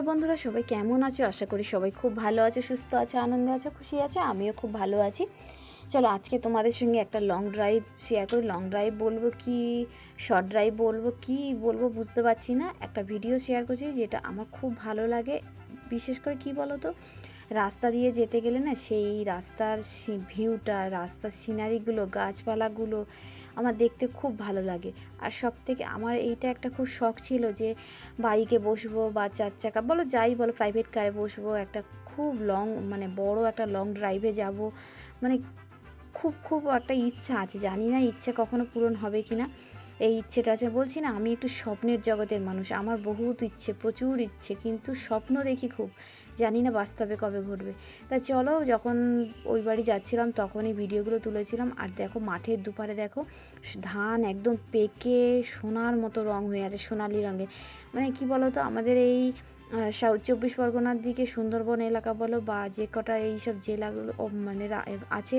বন্ধুরা, সবাই কেমন আছো? আশা করি সবাই খুব ভালো আছে, সুস্থ আছে, আনন্দে আছে, খুশি আছে। আমিও খুব ভালো আছি। চলো আজকে তোমাদের সঙ্গে একটা লং ড্রাইভ শেয়ার করি। লং ড্রাইভ বলবো কি শর্ট ড্রাইভ বলবো কি বলবো বুঝতে পারছি না। একটা ভিডিও শেয়ার করছি যেটা আমার খুব ভালো লাগে। বিশেষ করে কি বলো তো, রাস্তা দিয়ে যেতে গেলে না, সেই রাস্তার ভিউটা, রাস্তার সিনারিগুলো, গাছপালাগুলো আমার দেখতে খুব ভালো লাগে। আর সব থেকে আমার এইটা একটা খুব শখ ছিল যে বাইকে বসবো বা চার চাকা বলো, যাই বলো, প্রাইভেট কারে বসবো, একটা খুব লং মানে বড় একটা লং ড্রাইভে যাব। মানে খুব খুব একটা ইচ্ছা আছে, জানি না ইচ্ছে কখনো পূরণ হবে কি না। এই ইচ্ছেটা আছে, বলছি না আমি একটু স্বপ্নের জগতের মানুষ। আমার বহুত ইচ্ছে, প্রচুর ইচ্ছে, কিন্তু স্বপ্ন দেখি খুব, জানি না বাস্তবে কবে ঘটবে। তা চলো, যখন ওই বাড়ি যাচ্ছিলাম তখনই ভিডিওগুলো তুলেছিলাম। আর দেখো মাঠের দুপারে দেখো ধান একদম পেকে সোনার মতো রং হয়ে আছে, সোনালি রঙের। মানে কি বলো তো, আমাদের এই সাউথ চব্বিশ পরগনার দিকে সুন্দরবন এলাকা বলো বা যে কটা এইসব জেলাগুলো মানে আছে,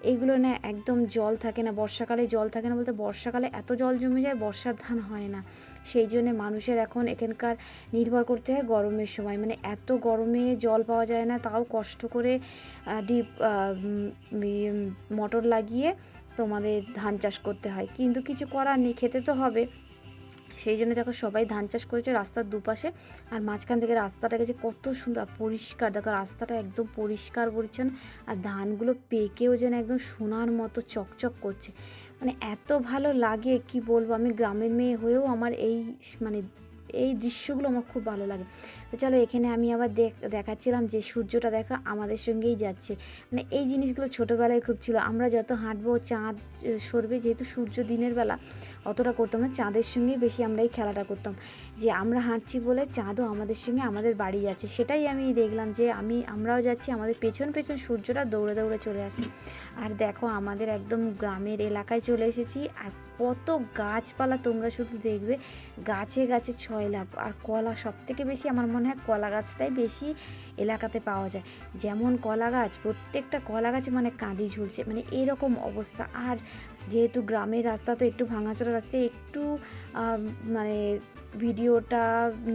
এইগুলো না একদম জল থাকে না, বর্ষাকালে জল থাকে না, বলতে বর্ষাকালে এত জল জমে যায়, বর্ষার ধান হয় না। সেই জন্যে মানুষের এখন এখানকার নির্ভর করতে হয় গরমের সময়। মানে এত গরমে জল পাওয়া যায় না, তাও কষ্ট করে ডিপ মোটর লাগিয়ে তোমাদের ধান চাষ করতে হয়। কিন্তু কিছু করার নেই, খেতে তো হবে। সেই জন্য দেখো সবাই ধান চাষ করেছে রাস্তার দুপাশে। আর মাঝখান থেকে রাস্তাটা গেছে কত সুন্দর পরিষ্কার, দেখো রাস্তাটা একদম পরিষ্কার পরিচ্ছন্ন। আর ধানগুলো পেকেও যেন একদম সোনার মতো চকচক করছে। মানে এত ভালো লাগে কি বলবো, আমি গ্রামের মেয়ে হয়েও আমার এই মানে এই দৃশ্যগুলো আমার খুব ভালো লাগে। তো চলো, এখানে আমি আবার দেখাচ্ছিলাম যে সূর্যটা দেখো আমাদের সঙ্গেই যাচ্ছে। মানে এই জিনিসগুলো ছোটোবেলায় খুব ছিল। আমরা যত হাঁটবো চাঁদ সরবে, যেহেতু সূর্য দিনের বেলা অতটা করতাম না, চাঁদের সঙ্গেই বেশি আমরা এই খেলাটা করতাম, যে আমরা হাঁটছি বলে চাঁদও আমাদের সঙ্গে আমাদের বাড়ি যাচ্ছে। সেটাই আমি দেখলাম যে আমরাও যাচ্ছি, আমাদের পেছন পেছন সূর্যটা দৌড়ে দৌড়ে চলে আসে। আর দেখো আমাদের একদম গ্রামের এলাকায় চলে এসেছি। আর কত গাছপালা তোমরা শুধু দেখবে, গাছে গাছে ছয়লাভ। আর কলা সব থেকে বেশি, আমার মনে হয় কলা গাছটাই বেশি এলাকাতে পাওয়া যায়। যেমন কলা গাছ, প্রত্যেকটা কলা গাছে মানে কাঁদি ঝুলছে, মানে এরকম অবস্থা। আর যেহেতু গ্রামের রাস্তা তো একটু ভাঙাচোরা রাস্তায় একটু মানে ভিডিওটা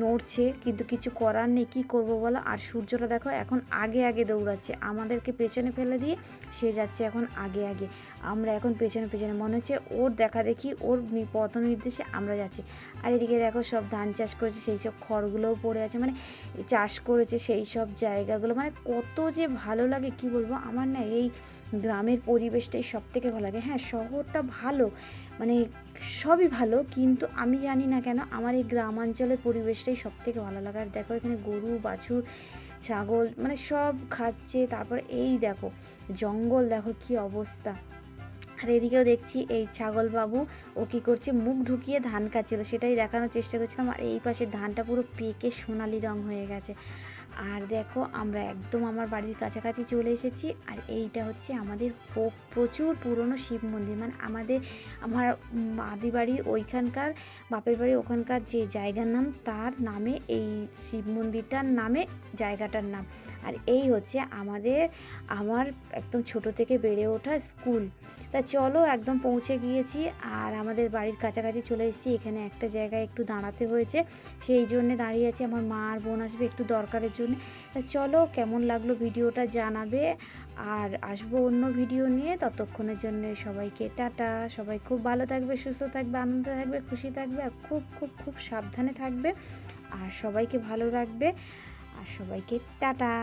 নড়ছে, কিন্তু কিছু করার নেই, কী করবো বলো। আর সূর্যটা দেখো এখন আগে আগে দৌড়াচ্ছে, আমাদেরকে পেছনে ফেলে দিয়ে সে যাচ্ছে এখন আগে আগে। আমরা এখন পেছনে পেছনে, মনে হচ্ছে ওর দেখা দেখি, ওর পথ নির্দেশে আমরা যাচ্ছি। আর এদিকে দেখো সব ধান চাষ করেছে, সেই সব খড়গুলোও পড়ে আছে, মানে চাষ করেছে সেই সব জায়গাগুলো। মানে কত যে ভালো লাগে কি বলবো। আমার না এই গ্রামের পরিবেশটাই সব থেকে ভালো লাগে। হ্যাঁ, শহরটা ভালো, মানে সবই ভালো, কিন্তু আমি জানি না কেন আমার এই গ্রামাঞ্চলের পরিবেশটাই সব থেকে ভালো লাগে। আর দেখো এখানে গরু বাছুর ছাগল মানে সব খাচ্ছে। তারপর এই দেখো জঙ্গল, দেখো কি অবস্থা। আর এদিকেও দেখছি এই ছাগল বাবু, ও কী করছে, মুখ ঢুকিয়ে ধান খাচ্ছিল, সেটাই দেখানোর চেষ্টা করছিলাম। আর এই পাশে ধানটা পুরো পেকে সোনালি রং হয়ে গেছে। আর দেখো আমরা একদম আমার বাড়ির কাছাকাছি চলে এসেছি। আর এইটা হচ্ছে আমাদের প্রচুর পুরনো শিব মন্দির। মানে আমার আদি বাড়ির ওইখানকার, বাপের বাড়ির ওখানকার যে জায়গার নাম, তার নামে এই শিব মন্দিরটার নামে জায়গাটার নাম। আর এই হচ্ছে আমার একদম ছোট থেকে বেড়ে ওঠা স্কুল। তা চলো, একদম পৌঁছে গিয়েছি আর আমাদের বাড়ির কাছাকাছি চলে এসেছি। এখানে একটা জায়গায় একটু দাঁড়াতে হয়েছে, সেই জন্যে দাঁড়িয়ে আছি। আমার মা আর বোন আসবে একটু দরকারের জন্য। তা চলো, কেমন লাগলো ভিডিওটা জানাবে। আর আসবো অন্য ভিডিও নিয়ে, ততক্ষণের জন্য সবাইকে টাটা। সবাই খুব ভালো থাকবে, সুস্থ থাকবে, আনন্দ থাকবে, খুশি থাকবে, আর খুব খুব খুব সাবধানে থাকবে। আর সবাইকে ভালো রাখবে। আর সবাইকে টাটা।